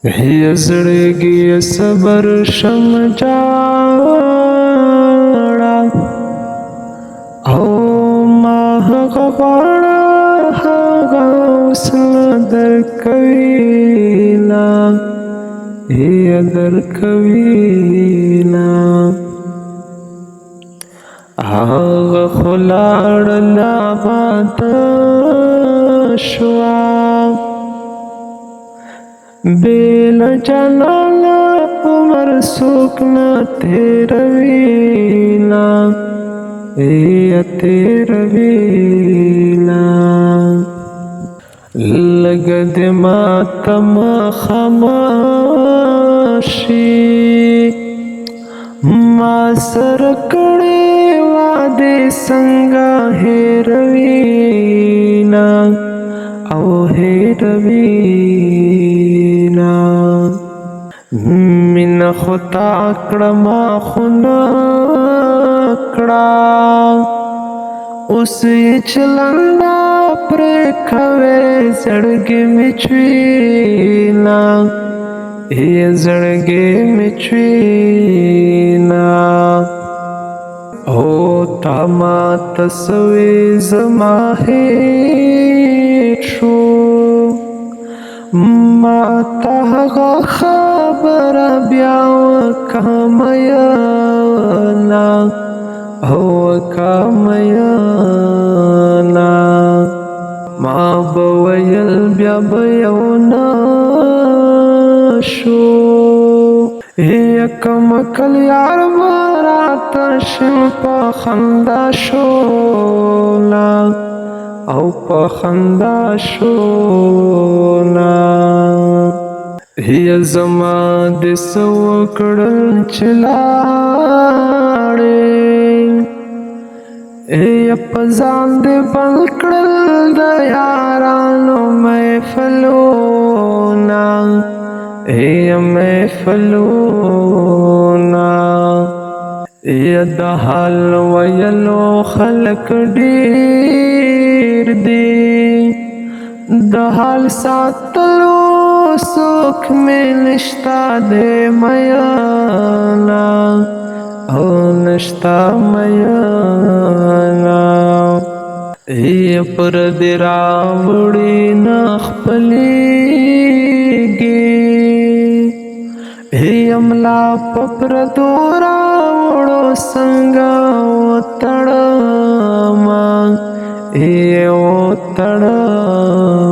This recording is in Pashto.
هي زړګي صبر شم جاړه او ما هغه غواړه هغه وصله درکوينا هي درکوينا هغه خلاړ لا باد شوا بیل جلالا عمر سوکنا تیروینا تیروینا لگد ماتم خماشی ما سر کڑی وعدے سنگا هیروینا او هیروینا من خطا کړما خنا کړه اوس چلندا پر کوي زړګي مچوينا زړګي مچوينا او تما تسوي زما هېښو ما ته خبر بیا وکماینا او وکماینا ما بویل بیا بیاونا شو یکم کل یار براتا شم پا خندا شونا او په خندا شونا هي زما د سو کړل چلاړې په ځان دې بل کړل د یارانو محفلونه محفلونه د حال ویلو خلق ډېر دی د حال ساتلو څوک مې نشته دی میانا او نشته میانا پر دې راوړي نه خپلېږي املا پپر دورا وړو څنګه وتړما وتړما